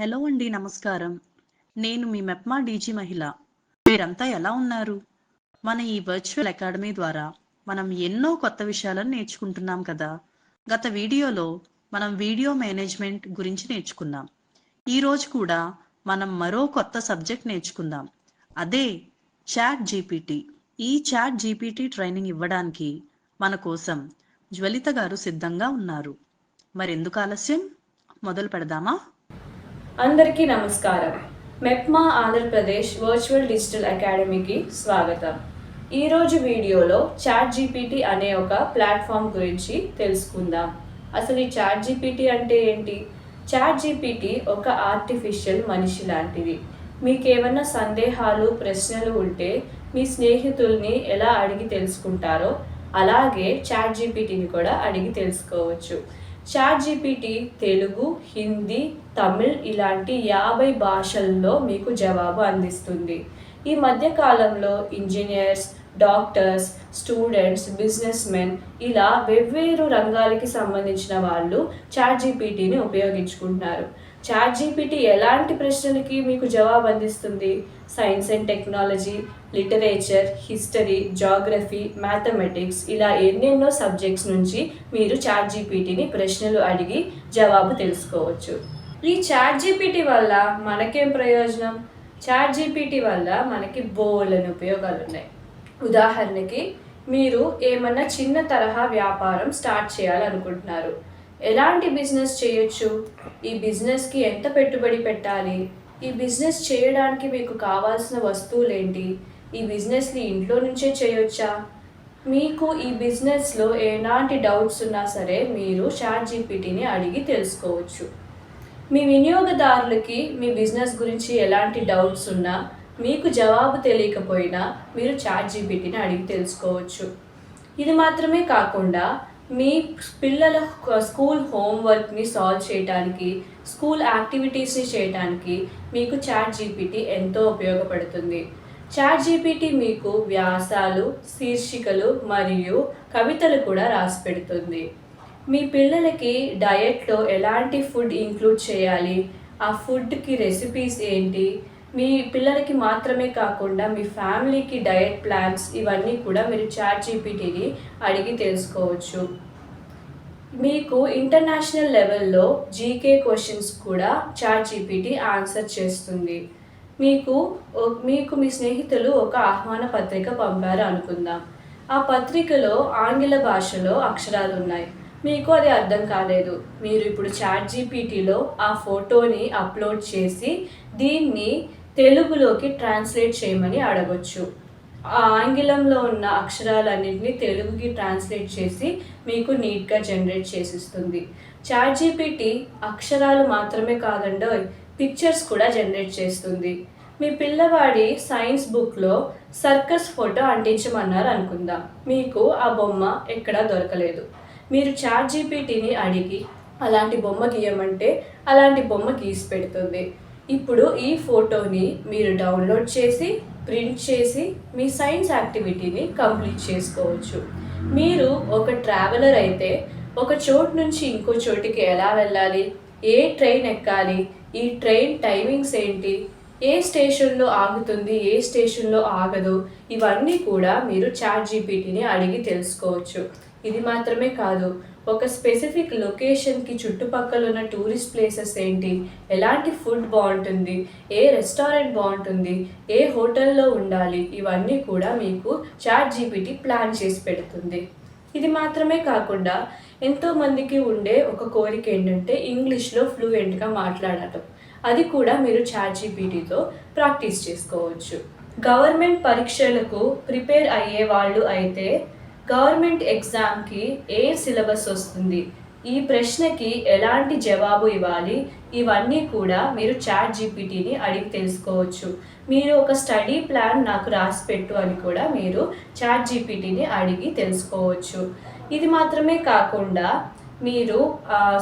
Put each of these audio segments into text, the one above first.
Hello అండి, నమస్కారం. నేను మీ మెప్మా డీజీ మహిళ. మీరంతా ఎలా ఉన్నారు? మన ఈ వర్చువల్ అకాడమీ ద్వారా మనం ఎన్నో కొత్త విషయాలను నేర్చుకుంటున్నాం కదా. గత వీడియోలో మనం వీడియో మేనేజ్మెంట్ గురించి నేర్చుకున్నాం. ఈ రోజు కూడా మనం మరో కొత్త సబ్జెక్ట్ నేర్చుకుందాం. అదే చాట్ జీపీటీ. ఈ చాట్ జీపీటీ ట్రైనింగ్ ఇవ్వడానికి మన కోసం జ్వలిత గారు సిద్ధంగా ఉన్నారు. మరెందుకు ఆలస్యం, మొదలు పెడదామా? అందరికీ నమస్కారం. మెప్మా ఆంధ్రప్రదేశ్ వర్చువల్ డిజిటల్ అకాడమీకి స్వాగతం. ఈరోజు వీడియోలో చాట్ జీపీటీ అనే ఒక ప్లాట్ఫామ్ గురించి తెలుసుకుందాం. అసలు ఈ చాట్ జీపీటీ అంటే ఏంటి? చాట్ జీపీటీ ఒక ఆర్టిఫిషియల్ మనిషి లాంటిది. మీకు ఏమన్నా సందేహాలు, ప్రశ్నలు ఉంటే మీ స్నేహితుల్ని ఎలా అడిగి తెలుసుకుంటారో అలాగే చాట్ జీపీటీని కూడా అడిగి తెలుసుకోవచ్చు. చాట్ జీపీటీ తెలుగు, హిందీ, తమిళ్ ఇలాంటి 50 భాషల్లో మీకు జవాబు అందిస్తుంది. ఈ మధ్యకాలంలో engineers, doctors, students, business men ఇలా వెవ్వేరు రంగాలకి సంబంధించిన వాళ్ళు చాట్ జీపీటీని ఉపయోగించుకుంటున్నారు. చాట్ జీపీటీ ఎలాంటి ప్రశ్నలకి మీకు జవాబు అందిస్తుంది? Science and technology, literature, history, geography, mathematics ఇలా ఎన్నెన్నో సబ్జెక్ట్స్ నుంచి మీరు చాట్ జీపీటీని ప్రశ్నలు అడిగి జవాబు తెలుసుకోవచ్చు. ఈ చాట్ జీపీటీ వల్ల మనకేం ప్రయోజనం? చాట్ జీపీటీ వల్ల మనకి బోలెడన్ని ఉపయోగాలు ఉన్నాయి. ఉదాహరణకి మీరు ఏమన్నా చిన్న తరహా వ్యాపారం స్టార్ట్ చేయాలనుకుంటున్నారు. ఎలాంటి బిజినెస్ చేయొచ్చు? ఈ బిజినెస్కి ఎంత పెట్టుబడి పెట్టాలి? ఈ బిజినెస్ చేయడానికి మీకు కావాల్సిన వస్తువులు ఏంటి? ఈ బిజినెస్ని ఇంట్లో నుంచే చేయొచ్చా? మీకు ఈ బిజినెస్లో ఎలాంటి డౌట్స్ ఉన్నా సరే మీరు చాట్ జీపీటీని అడిగి తెలుసుకోవచ్చు. మీ వినియోగదారులకి మీ బిజినెస్ గురించి ఎలాంటి డౌట్స్ ఉన్నా, మీకు జవాబు తెలియకపోయినా మీరు చాట్ జీపీటీని అడిగి తెలుసుకోవచ్చు. ఇది మాత్రమే కాకుండా మీ పిల్లల స్కూల్ హోంవర్క్ని సాల్వ్ చేయడానికి, స్కూల్ యాక్టివిటీస్ని చేయడానికి మీకు చాట్ జీపీటీ ఎంతో ఉపయోగపడుతుంది. చాట్ జీపీటీ మీకు వ్యాసాలు, శీర్షికలు మరియు కవితలు కూడా రాసి పెడుతుంది. మీ పిల్లలకి డయట్లో ఎలాంటి ఫుడ్ ఇంక్లూడ్ చేయాలి, ఆ ఫుడ్కి రెసిపీస్ ఏంటి, మీ పిల్లలకి మాత్రమే కాకుండా మీ ఫ్యామిలీకి డయట్ ప్లాన్స్ ఇవన్నీ కూడా మీరు చాట్ జీపీటీని అడిగి తెలుసుకోవచ్చు. మీకు ఇంటర్నేషనల్ లెవెల్లో జీకే క్వశ్చన్స్ కూడా చాట్ జీపీటీ ఆన్సర్ చేస్తుంది. మీకు మీ స్నేహితులు ఒక ఆహ్వాన పత్రిక పంపారు అనుకుందాం. ఆ పత్రికలో ఆంగ్ల భాషలో అక్షరాలు ఉన్నాయి. మీకు అది అర్థం కాలేదు. మీరు ఇప్పుడు చాట్ జీపీటీలో ఆ ఫోటోని అప్లోడ్ చేసి దీన్ని తెలుగులోకి ట్రాన్స్లేట్ చేయమని అడగొచ్చు. ఆ ఆంగ్లంలో ఉన్న అక్షరాలన్నింటినీ తెలుగుకి ట్రాన్స్లేట్ చేసి మీకు నీట్గా జనరేట్ చేసిస్తుంది. చాట్ జీపీటీ అక్షరాలు మాత్రమే కాదండోయ్, పిక్చర్స్ కూడా జనరేట్ చేస్తుంది. మీ పిల్లవాడి సైన్స్ బుక్లో సర్కస్ ఫోటో అంటించమన్నారు అనుకుందాం. మీకు ఆ బొమ్మ ఎక్కడా దొరకలేదు. మీరు చాట్ జీపీటీని అడిగి అలాంటి బొమ్మ గీయమంటే అలాంటి బొమ్మ గీసి పెడుతుంది. ఇప్పుడు ఈ ఫోటోని మీరు డౌన్లోడ్ చేసి ప్రింట్ చేసి మీ సైన్స్ యాక్టివిటీని కంప్లీట్ చేసుకోవచ్చు. మీరు ఒక ట్రావెలర్ అయితే ఒక చోటు నుంచి ఇంకో చోటికి ఎలా వెళ్ళాలి, ఏ ట్రైన్ ఎక్కాలి, ఈ ట్రైన్ టైమింగ్స్ ఏంటి, ఏ స్టేషన్లో ఆగుతుంది, ఏ స్టేషన్లో ఆగదు, ఇవన్నీ కూడా మీరు చాట్ జీపీటీని అడిగి తెలుసుకోవచ్చు. ఇది మాత్రమే కాదు, ఒక స్పెసిఫిక్ లొకేషన్కి చుట్టుపక్కల ఉన్న టూరిస్ట్ ప్లేసెస్ ఏంటి, ఎలాంటి ఫుడ్ బాగుంటుంది, ఏ రెస్టారెంట్ బాగుంటుంది, ఏ హోటల్లో ఉండాలి, ఇవన్నీ కూడా మీకు చాట్ జీపీటీ ప్లాన్ చేసి పెడుతుంది. ఇది మాత్రమే కాకుండా ఎంతోమందికి ఉండే ఒక కోరిక ఏంటంటే ఇంగ్లీష్లో ఫ్లూయెంట్గా మాట్లాడటం. అది కూడా మీరు చాట్ జీపీటీతో ప్రాక్టీస్ చేసుకోవచ్చు. గవర్నమెంట్ పరీక్షలకు ప్రిపేర్ అయ్యే వాళ్ళు అయితే గవర్నమెంట్ ఎగ్జామ్కి ఏ సిలబస్ వస్తుంది, ఈ ప్రశ్నకి ఎలాంటి జవాబు ఇవ్వాలి, ఇవన్నీ కూడా మీరు చాట్ జీపీటీని అడిగి తెలుసుకోవచ్చు. మీరు ఒక స్టడీ ప్లాన్ నాకు రాసి పెట్టు అని కూడా మీరు చాట్ జీపీటీని అడిగి తెలుసుకోవచ్చు. ఇది మాత్రమే కాకుండా మీరు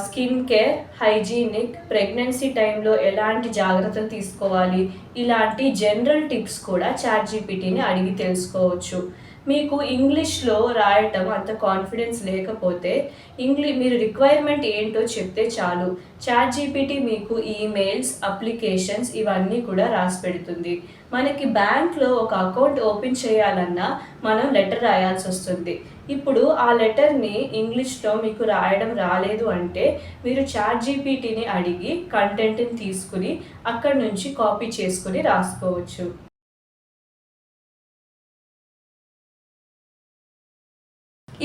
స్కిన్ కేర్, హైజీనిక్, ప్రెగ్నెన్సీ టైంలో ఎలాంటి జాగ్రత్తలు తీసుకోవాలి, ఇలాంటి జనరల్ టిప్స్ కూడా చాట్ జీపీటీని అడిగి తెలుసుకోవచ్చు. మీకు ఇంగ్లీష్లో రాయటం అంత కాన్ఫిడెన్స్ లేకపోతే మీరు రిక్వైర్మెంట్ ఏంటో చెప్తే చాలు, చాట్ జీపీటీ మీకు ఈమెయిల్స్, అప్లికేషన్స్ ఇవన్నీ కూడా రాసి పెడుతుంది. మనకి బ్యాంక్లో ఒక అకౌంట్ ఓపెన్ చేయాలన్నా మనం లెటర్ రాయాల్సి వస్తుంది. ఇప్పుడు ఆ లెటర్ని ఇంగ్లీష్లో మీకు రాయడం రాలేదు అంటే మీరు చాట్ జీపీటీని అడిగి కంటెంట్ని తీసుకుని అక్కడి నుంచి కాపీ చేసుకుని రాసుకోవచ్చు.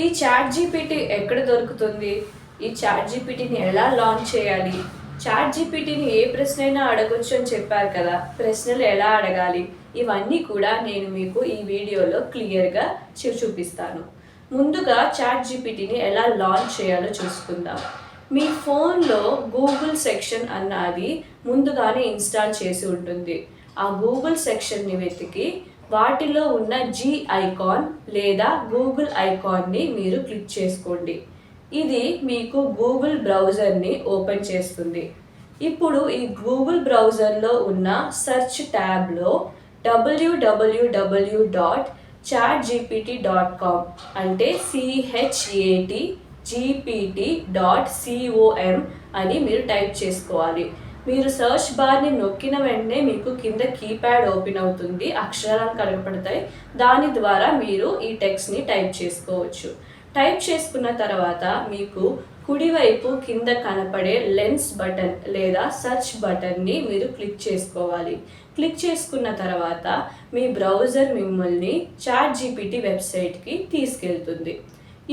ఈ చాట్ జీపీటీ ఎక్కడ దొరుకుతుంది? ఈ చాట్ జీపీటీని ఎలా లాంచ్ చేయాలి? చాట్ జీపీటీని ఏ ప్రశ్న అయినా అడగొచ్చు అని చెప్పారు కదా, ప్రశ్నలు ఎలా అడగాలి? ఇవన్నీ కూడా నేను మీకు ఈ వీడియోలో క్లియర్గా చూపిస్తాను. ముందుగా చాట్ జీపీటీని ఎలా లాంచ్ చేయాలో చూసుకుందాం. మీ ఫోన్లో గూగుల్ సెక్షన్ అన్నది ముందుగానే ఇన్స్టాల్ చేసి ఉంటుంది. ఆ గూగుల్ సెక్షన్ని వెతికి వాటిలో ఉన్న జీ ఐకాన్ లేదా గూగుల్ ఐకాన్ని మీరు క్లిక్ చేసుకోండి. ఇది మీకు గూగుల్ బ్రౌజర్ని ఓపెన్ చేస్తుంది. ఇప్పుడు ఈ గూగుల్ బ్రౌజర్లో ఉన్న సెర్చ్ ట్యాబ్లో www.chatgpt.com అంటే chatgpt.com అని మీరు టైప్ చేసుకోవాలి. మీరు సర్చ్ బార్ని నొక్కిన వెంటనే మీకు కింద కీప్యాడ్ ఓపెన్ అవుతుంది, అక్షరాలు కనపడతాయి. దాని ద్వారా మీరు ఈ టెక్స్ట్ని టైప్ చేసుకోవచ్చు. టైప్ చేసుకున్న తర్వాత మీకు కుడివైపు కింద కనపడే లెన్స్ బటన్ లేదా సర్చ్ బటన్ని మీరు క్లిక్ చేసుకోవాలి. క్లిక్ చేసుకున్న తర్వాత మీ బ్రౌజర్ మిమ్మల్ని చాట్ జీపీటీ వెబ్సైట్కి తీసుకెళ్తుంది.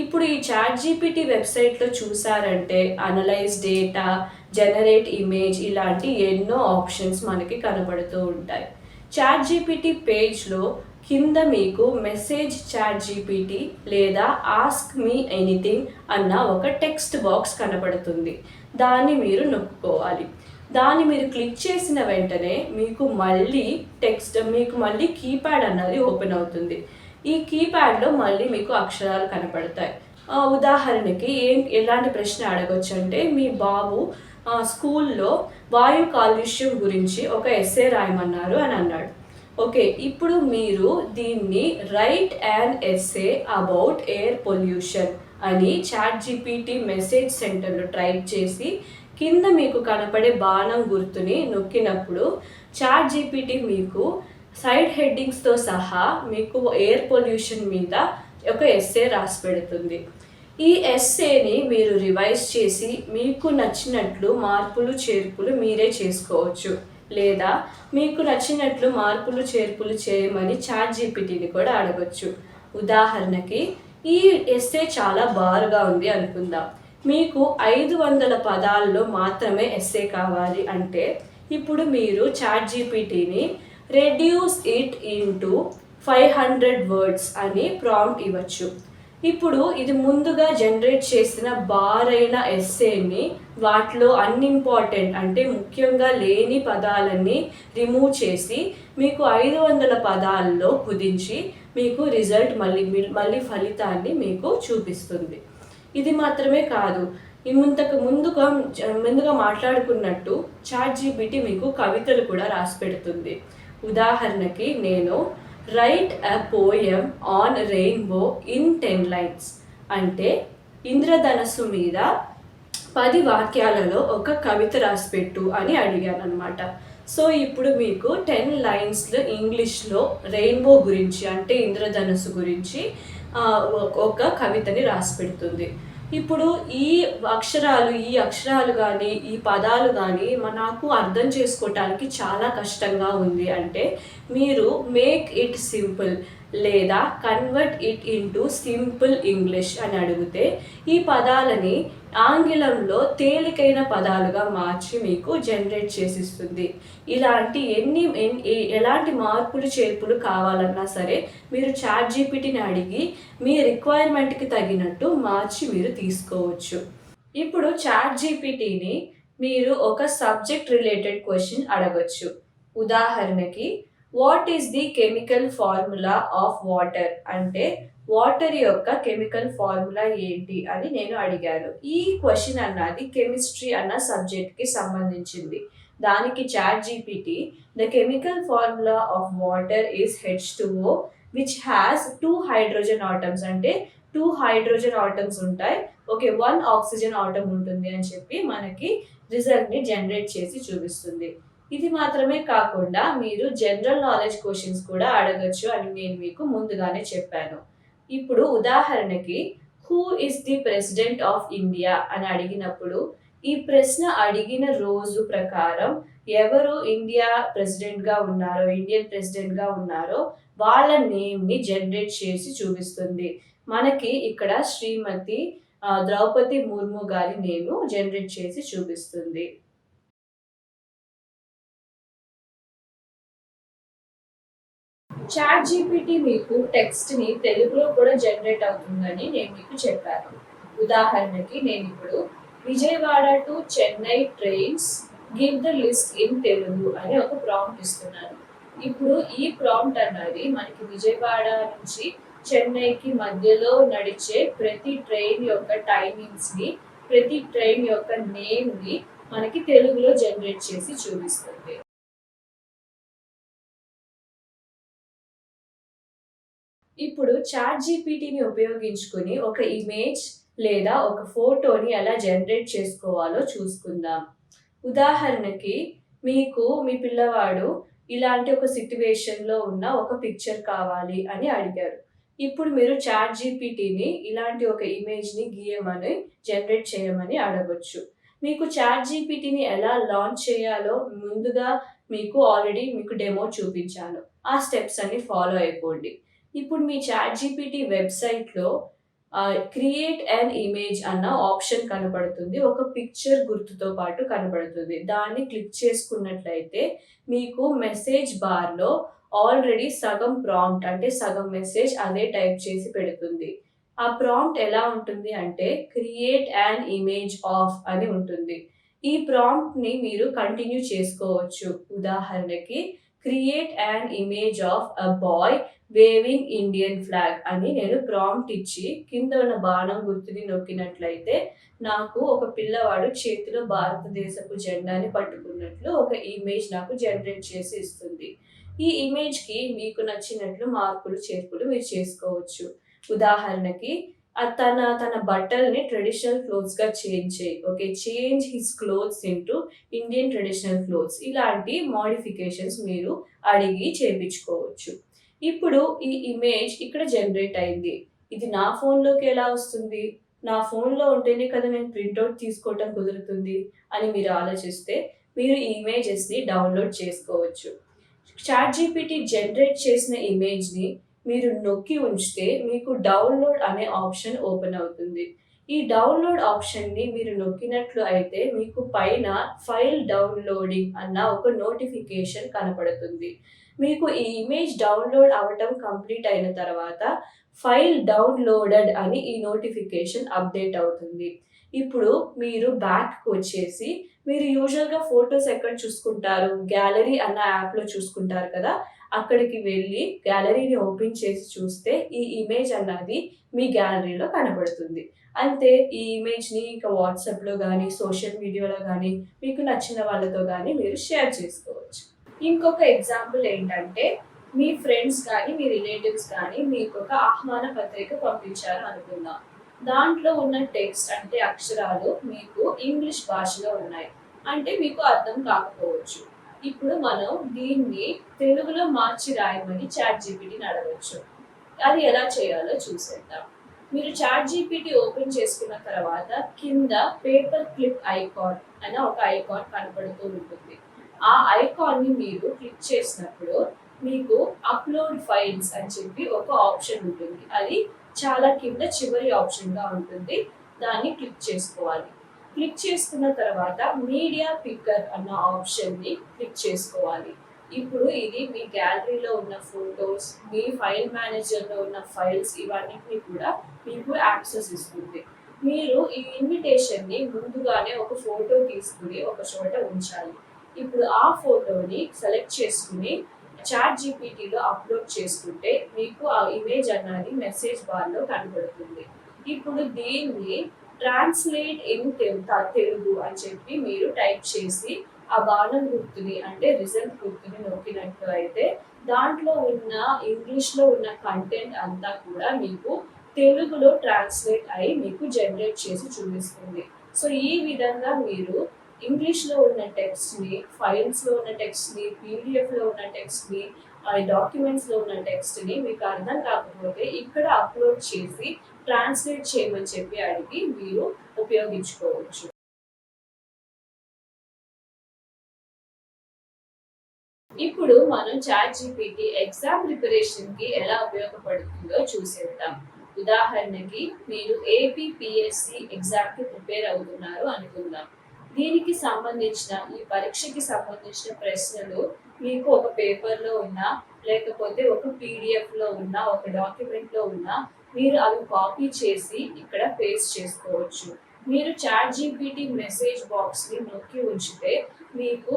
ఇప్పుడు ఈ చాట్ జీపీటీ వెబ్సైట్లో చూసారంటే అనలైజ్ డేటా, జనరేట్ ఇమేజ్ ఇలాంటి ఎన్నో ఆప్షన్స్ మనకి కనబడుతూ ఉంటాయి. చాట్ జీపీటీ పేజ్లో కింద మీకు మెసేజ్ చాట్ జీపీటీ లేదా ఆస్క్ మీ ఎనీథింగ్ అన్న ఒక టెక్స్ట్ బాక్స్ కనబడుతుంది. దాన్ని మీరు నొక్కుకోవాలి. దాన్ని మీరు క్లిక్ చేసిన వెంటనే మీకు మళ్ళీ కీప్యాడ్ అన్నది ఓపెన్ అవుతుంది. ఈ కీప్యాడ్లో మళ్ళీ మీకు అక్షరాలు కనపడతాయి. ఉదాహరణకి ఎలాంటి ప్రశ్న అడగొచ్చు అంటే, మీ బాబు స్కూల్లో వాయు కాలుష్యం గురించి ఒక ఎస్సే రాయమన్నారు అని అన్నాడు. ఓకే, ఇప్పుడు మీరు దీన్ని right an essay about air pollution అని చాట్ జీపీటీ మెసేజ్ సెంటర్లో టైప్ చేసి కింద మీకు కనపడే బాణం గుర్తుని నొక్కినప్పుడు చాట్ జీపీటీ మీకు సైడ్ హెడ్డింగ్స్తో సహా మీకు ఎయిర్ పొల్యూషన్ మీద ఒక ఎస్సే రాసి పెడుతుంది. ఈ ఎస్సేని మీరు రివైజ్ చేసి మీకు నచ్చినట్లు మార్పులు చేర్పులు మీరే చేసుకోవచ్చు, లేదా మీకు నచ్చినట్లు మార్పులు చేర్పులు చేయమని చాట్ జీపీటీని కూడా అడగచ్చు. ఉదాహరణకి ఈ ఎస్సే చాలా బారుగా ఉంది అనుకుందాం. మీకు 500 పదాల్లో మాత్రమే ఎస్సే కావాలి అంటే ఇప్పుడు మీరు చాట్ జీపీటీని రెడ్యూస్ ఇట్ ఇంటూ 500 వర్డ్స్ అని ప్రాంప్ట్ ఇవ్వచ్చు. ఇప్పుడు ఇది ముందుగా జనరేట్ చేసిన బారైన ఎస్సేని వాటిలో అన్ఇంపార్టెంట్ అంటే ముఖ్యంగా లేని పదాలన్నీ రిమూవ్ చేసి మీకు 500 పదాల్లో కుదించి మీకు రిజల్ట్ మళ్ళీ ఫలితాన్ని మీకు చూపిస్తుంది. ఇది మాత్రమే కాదు, ముందుగా మాట్లాడుకున్నట్టు చాట్ జీపీటీ మీకు కవితలు కూడా రాసి పెడుతుంది. ఉదాహరణకి నేను write a poem on rainbow in 10 lines అంటే ఇంద్రధనస్సు మీద 10 వాక్యాలలో ఒక కవిత రాసిపెట్టు అని అడిగాను అనమాట. సో ఇప్పుడు మీకు 10 lines ఇంగ్లీష్లో రెయిన్బో గురించి అంటే ఇంద్రధనస్సు గురించి ఒక కవితని రాసి పెడుతుంది. ఇప్పుడు ఈ అక్షరాలు కానీ ఈ పదాలు కానీ నాకు అర్థం చేసుకోవటానికి చాలా కష్టంగా ఉంది అంటే మీరు మేక్ ఇట్ సింపుల్ లేదా convert it into simple English అని అడిగితే ఈ పదాలని ఆంగ్లంలో తేలికైన పదాలుగా మార్చి మీకు జనరేట్ చేసిస్తుంది. ఎలాంటి మార్పులు చేర్పులు కావాలన్నా సరే మీరు చాట్ జీపీటీని అడిగి మీ రిక్వైర్మెంట్కి తగినట్టు మార్చి మీరు తీసుకోవచ్చు. ఇప్పుడు చాట్ జీపీటీని మీరు ఒక సబ్జెక్ట్ రిలేటెడ్ క్వశ్చన్ అడగచ్చు. ఉదాహరణకి what is the chemical formula of water అంటే వాటర్ యొక్క కెమికల్ ఫార్ములా ఏంటి అని నేను అడిగాను. ఈ క్వశ్చన్ అన్నది కెమిస్ట్రీ అన్న సబ్జెక్ట్కి సంబంధించింది. దానికి ChatGPT the chemical formula of water is H2O which has 2 hydrogen atoms, అంటే 2 హైడ్రోజన్ ఆటమ్స్ ఉంటాయి, ఓకే 1 ఆక్సిజన్ ఆటమ్ ఉంటుంది అని చెప్పి మనకి రిజల్ట్ ని జనరేట్ చేసి చూపిస్తుంది. ఇది మాత్రమే కాకుండా మీరు జనరల్ నాలెడ్జ్ క్వశ్చన్స్ కూడా అడగచ్చు అని నేను మీకు ముందుగానే చెప్పాను. ఇప్పుడు ఉదాహరణకి who is the president of India అని అడిగినప్పుడు ఈ ప్రశ్న అడిగిన రోజు ప్రకారం ఎవరు ఇండియన్ ప్రెసిడెంట్ గా ఉన్నారో వాళ్ళ నేమ్ ని జనరేట్ చేసి చూపిస్తుంది. మనకి ఇక్కడ శ్రీమతి ద్రౌపది ముర్ము గారి నేమ్ జనరేట్ చేసి చూపిస్తుంది. చాట్ జీపీటీ మీకు టెక్స్ట్ ని తెలుగులో కూడా జనరేట్ అవుతుందని నేను మీకు చెప్పాను. ఉదాహరణకి నేను ఇప్పుడు Vijayawada to Chennai trains give the list in Telugu అని ఒక ప్రాంప్ట్ ఇస్తున్నాను. ఇప్పుడు ఈ ప్రాంప్ట్ అన్నది మనకి విజయవాడ నుంచి చెన్నైకి మధ్యలో నడిచే ప్రతి ట్రైన్ యొక్క టైమింగ్స్ ని, ప్రతి ట్రైన్ యొక్క నేమ్ ని మనకి తెలుగులో జనరేట్ చేసి చూపిస్తుంది. ఇప్పుడు చాట్ జీపీటీని ఉపయోగించుకుని ఒక ఇమేజ్ లేదా ఒక ఫోటోని ఎలా జనరేట్ చేసుకోవాలో చూసుకుందాం. ఉదాహరణకి మీకు మీ పిల్లవాడు ఇలాంటి ఒక సిట్యువేషన్లో ఉన్న ఒక పిక్చర్ కావాలి అని అడిగారు. ఇప్పుడు మీరు చాట్ జీపీటీని ఇలాంటి ఒక ఇమేజ్ని గీయమని జనరేట్ చేయమని అడగొచ్చు. మీకు చాట్ జీపీటీని ఎలా లాంచ్ చేయాలో ముందుగా ఆల్రెడీ మీకు డెమో చూపించాను. ఆ స్టెప్స్ అన్ని ఫాలో అయిపోండి. ఇప్పుడు మీ చాట్ జీపీటీ వెబ్సైట్లో క్రియేట్ అన్ ఇమేజ్ అన్న ఆప్షన్ కనబడుతుంది. ఒక పిక్చర్ గుర్తుతో పాటు కనబడుతుంది. దాన్ని క్లిక్ చేసుకున్నట్లయితే మీకు మెసేజ్ బార్లో ఆల్రెడీ సగం ప్రాంప్ట్, అంటే సగం మెసేజ్ అదే టైప్ చేసి పెడుతుంది. ఆ ప్రాంప్ట్ ఎలా ఉంటుంది అంటే క్రియేట్ అన్ ఇమేజ్ ఆఫ్ అని ఉంటుంది. ఈ ప్రాంప్ట్ని మీరు కంటిన్యూ చేసుకోవచ్చు. ఉదాహరణకి create an image of a boy waving Indian flag అని నేను ప్రాంప్ట్ ఇచ్చి కింద ఉన్న బాణం గుర్తుని నొక్కినట్లయితే నాకు ఒక పిల్లవాడు చేతిలో భారతదేశపు జెండాని పట్టుకున్నట్లు ఒక ఇమేజ్ నాకు జనరేట్ చేసి ఇస్తుంది. ఈ ఇమేజ్కి మీకు నచ్చినట్లు మార్పులు చేర్పులు మీరు చేసుకోవచ్చు. ఉదాహరణకి తన బట్టల్ని ట్రెడిషనల్ క్లోత్స్ గా చేంజ్ చేయి, okay change his clothes into Indian traditional clothes, ఇలాంటి మోడిఫికేషన్స్ మీరు అడిగి చేయించుకోవచ్చు. ఇప్పుడు ఈ ఇమేజ్ ఇక్కడ జనరేట్ అయింది. ఇది నా ఫోన్లోకి ఎలా వస్తుంది? నా ఫోన్లో ఉంటేనే కదా నేను ప్రింట్అవుట్ తీసుకోవటం కుదురుతుంది అని మీరు ఆలోచిస్తే మీరు ఈ ఇమేజెస్ని డౌన్లోడ్ చేసుకోవచ్చు. చాట్ జీపీటీ జనరేట్ చేసిన ఇమేజ్ని మీరు నొక్కి ఉంచితే మీకు డౌన్లోడ్ అనే ఆప్షన్ ఓపెన్ అవుతుంది. ఈ డౌన్లోడ్ ఆప్షన్ని మీరు నొక్కినట్లు అయితే మీకు పైన ఫైల్ డౌన్లోడింగ్ అన్న ఒక నోటిఫికేషన్ కనపడుతుంది. మీకు ఈ ఇమేజ్ డౌన్లోడ్ అవ్వటం కంప్లీట్ అయిన తర్వాత ఫైల్ డౌన్లోడెడ్ అని ఈ నోటిఫికేషన్ అప్డేట్ అవుతుంది. ఇప్పుడు మీరు బ్యాక్కి వచ్చేసి మీరు యూజువల్గా ఫొటోస్ ఎక్కడ చూసుకుంటారు? గ్యాలరీ అన్న యాప్లో చూసుకుంటారు కదా, అక్కడికి వెళ్ళి గ్యాలరీని ఓపెన్ చేసి చూస్తే ఈ ఇమేజ్ అన్నది మీ గ్యాలరీలో కనబడుతుంది. అంతే, ఈ ఇమేజ్ని ఇంకా వాట్సాప్లో కానీ సోషల్ మీడియాలో కానీ మీకు నచ్చిన వాళ్ళతో కానీ మీరు షేర్ చేసుకోవచ్చు. ఇంకొక ఎగ్జాంపుల్ ఏంటంటే మీ ఫ్రెండ్స్ కానీ మీ రిలేటివ్స్ కానీ మీకు ఒక ఆహ్వాన పత్రిక పంపించారు అనుకుందాం. దాంట్లో ఉన్న టెక్స్ట్ అంటే అక్షరాలు మీకు ఇంగ్లీష్ భాషలో ఉన్నాయి, అంటే మీకు అర్థం కాకపోవచ్చు. ఇప్పుడు మనం దీన్ని తెలుగులో మార్చి రాయమని చాట్ జీపీటీని అడగచ్చు. అది ఎలా చేయాలో చూసేద్దాం. మీరు చాట్ జీపీటీ ఓపెన్ చేసుకున్న తర్వాత కింద పేపర్ క్లిప్ ఐకాన్ అనే ఒక ఐకాన్ కనపడుతూ ఉంటుంది. ఆ ఐకాన్ని మీరు క్లిక్ చేసినప్పుడు మీకు అప్లోడ్ ఫైల్స్ అని చెప్పి ఒక ఆప్షన్ ఉంటుంది. అది చాలా కింద చివరి ఆప్షన్గా ఉంటుంది. దాన్ని క్లిక్ చేసుకోవాలి. క్లిక్ చేసుకున్న తర్వాత మీడియా పిక్కర్ అన్న ఆప్షన్ని క్లిక్ చేసుకోవాలి. ఇప్పుడు ఇది మీ గ్యాలరీలో ఉన్న ఫొటోస్, మీ ఫైల్ మేనేజర్లో ఉన్న ఫైల్స్ ఇవన్నిటిని కూడా మీకు యాక్సెస్ ఇస్తుంది. మీరు ఈ ఇన్విటేషన్ని ముందుగానే ఒక ఫోటో తీసుకుని ఒక చోట ఉంచాలి. ఇప్పుడు ఆ ఫోటోని సెలెక్ట్ చేసుకుని చాట్ జీపీటీలో అప్లోడ్ చేసుకుంటే మీకు ఆ ఇమేజ్ అన్నది మెసేజ్ బార్లో కనబడుతుంది. ఇప్పుడు దీన్ని ట్రాన్స్లేట్ ఇన్ తెలుగు అని చెప్పి మీరు టైప్ చేసి ఆ బాణం గుర్తుని అంటే రిజల్ట్ గుర్తుని నొక్కినట్లు అయితే దాంట్లో ఉన్న ఇంగ్లీష్లో ఉన్న కంటెంట్ అంతా కూడా మీకు తెలుగులో ట్రాన్స్లేట్ అయి మీకు జనరేట్ చేసి చూపిస్తుంది. సో ఈ విధంగా మీరు ఇంగ్లీష్లో ఉన్న టెక్స్ట్ని, ఫైల్స్లో ఉన్న టెక్స్ట్ని, పీడిఎఫ్లో ఉన్న టెక్స్ట్ని, డాక్యుమెంట్స్లో ఉన్న టెక్స్ట్ని మీకు అర్థం కాకపోతే ఇక్కడ అప్లోడ్ చేసి ట్రాన్స్లేట్ చేయమని చెప్పి అడిగి మీరు ఉపయోగించుకోవచ్చు. ఇప్పుడు మనం చాట్ జీపీటీ ఎగ్జామ్ ప్రిపరేషన్కి ఎలా ఉపయోగపడుతుందో చూసేద్దాం. ఉదాహరణకి మీరు ఏపీపీఎస్సి ఎగ్జామ్కి ప్రిపేర్ అవుతున్నారు అనుకుందాం. దీనికి సంబంధించిన ఈ పరీక్షకి సంబంధించిన ప్రశ్నలు మీకు ఒక పేపర్లో ఉన్నా లేకపోతే ఒక పీడిఎఫ్లో ఉన్న ఒక డాక్యుమెంట్లో ఉన్నా మీరు అవి కాపీ చేసి ఇక్కడ పేస్ట్ చేసుకోవచ్చు. మీరు చాట్ జీపీటీ మెసేజ్ బాక్స్ని నొక్కి ఉంచితే మీకు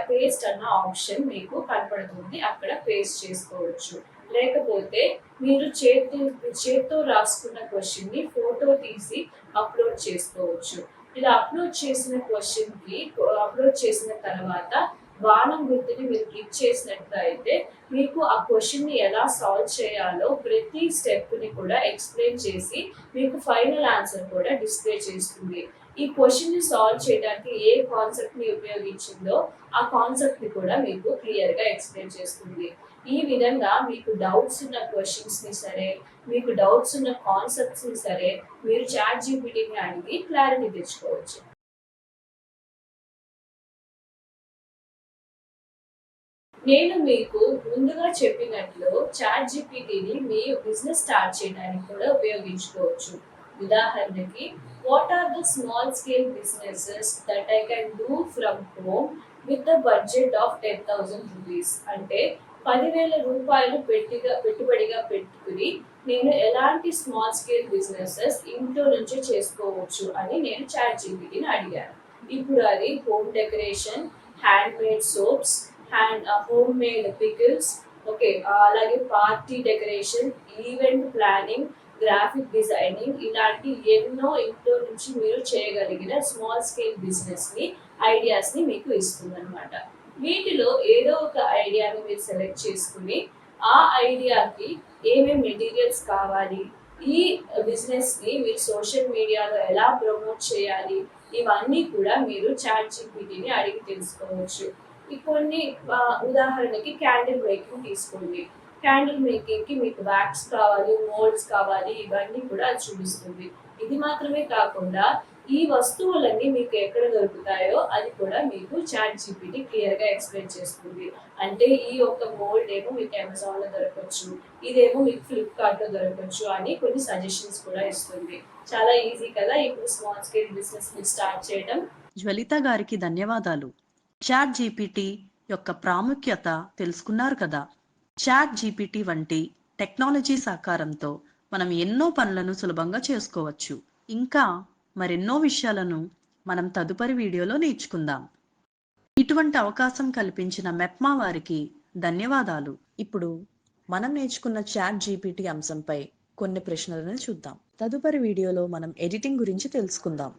పేస్ట్ అన్న ఆప్షన్ మీకు కనపడుతుంది, అక్కడ పేస్ట్ చేసుకోవచ్చు. లేకపోతే మీరు చేతితో రాసుకున్న క్వశ్చన్ని ఫోటో తీసి అప్లోడ్ చేసుకోవచ్చు. ఇలా అప్లోడ్ చేసిన తర్వాత బాణం గుర్తుని మీరు క్లిక్ చేసినట్లయితే మీకు ఆ క్వశ్చన్ని ఎలా సాల్వ్ చేయాలో ప్రతి స్టెప్ని కూడా ఎక్స్ప్లెయిన్ చేసి మీకు ఫైనల్ ఆన్సర్ కూడా డిస్ప్లే చేస్తుంది. ఈ క్వశ్చన్ని సాల్వ్ చేయడానికి ఏ కాన్సెప్ట్ని ఉపయోగించిందో ఆ కాన్సెప్ట్ని కూడా మీకు క్లియర్గా ఎక్స్ప్లెయిన్ చేస్తుంది. ఈ విధంగా మీకు డౌట్స్ ఉన్న క్వశ్చన్స్ని సరే, మీకు డౌట్స్ ఉన్న కాన్సెప్ట్స్ని సరే మీరు చాట్ జీపీటీని అడిగి క్లారిటీ తెచ్చుకోవచ్చు. నేను మీకు ముందుగా చెప్పినట్లు చాట్ జీపీటీని మీ బిజినెస్ స్టార్ట్ చేయడానికి కూడా ఉపయోగించుకోవచ్చు. ఉదాహరణకి, what are the small scale businesses that I can do from home with the budget of 10,000 rupees అంటే 10,000 రూపాయలు పెట్టుబడిగా పెట్టుకుని నేను ఎలాంటి స్మాల్ స్కేల్ బిజినెసెస్ ఇంట్లో నుంచే చేసుకోవచ్చు అని నేను చాట్ జీపీటీని అడిగాను. ఇప్పుడు అది home decoration, handmade soaps, homemade pickles, okay, అలాగే party decoration, event planning, graphic designing ఇలాంటి ఎన్నో ఇంట్లో నుంచి మీరు చేయగలిగిన స్మాల్ స్కేల్ బిజినెస్ని ఐడియాస్ని మీకు ఇస్తుంది అనమాట. వీటిలో ఏదో ఒక ఐడియాని మీరు సెలెక్ట్ చేసుకుని ఆ ఐడియాకి ఏమేమి మెటీరియల్స్ కావాలి, ఈ బిజినెస్ని మీరు సోషల్ మీడియాలో ఎలా ప్రమోట్ చేయాలి, ఇవన్నీ కూడా మీరు చాట్ జీపీటీని అడిగి తెలుసుకోవచ్చు. కొన్ని ఉదాహరణకి క్యాండిల్ మేకింగ్ తీసుకోండి. క్యాండిల్ మేకింగ్కి మీకు వ్యాక్స్ కావాలి, మోల్డ్స్ కావాలి, ఇవన్నీ కూడా అది చూపిస్తుంది. ఇది మాత్రమే కాకుండా ఈ వస్తువులన్నీ మీకు ఎక్కడ దొరుకుతాయో అది కూడా మీకు చాట్ జీపీటీ క్లియర్గా ఎక్స్ప్లెయిన్ చేస్తుంది. అంటే ఈ యొక్క మోల్డ్ ఏమో మీకు అమెజాన్లో దొరకవచ్చు, ఇదేమో మీకు ఫ్లిప్కార్ట్లో దొరకవచ్చు అని కొన్ని సజెషన్స్ కూడా ఇస్తుంది. చాలా ఈజీ కదా ఇప్పుడు స్మాల్ స్కేల్ బిజినెస్ స్టార్ట్ చేయడం. జ్వలిత గారికి ధన్యవాదాలు. చాట్ జీపీటీ యొక్క ప్రాముఖ్యత తెలుసుకున్నారు కదా. చాట్ జీపీటీ వంటి టెక్నాలజీ సహకారంతో మనం ఎన్నో పనులను సులభంగా చేసుకోవచ్చు. ఇంకా మరెన్నో విషయాలను మనం తదుపరి వీడియోలో నేర్చుకుందాం. ఇటువంటి అవకాశం కల్పించిన మెప్మా వారికి ధన్యవాదాలు. ఇప్పుడు మనం నేర్చుకున్న చాట్ జీపీటీ అంశంపై కొన్ని ప్రశ్నలను చూద్దాం. తదుపరి వీడియోలో మనం ఎడిటింగ్ గురించి తెలుసుకుందాం.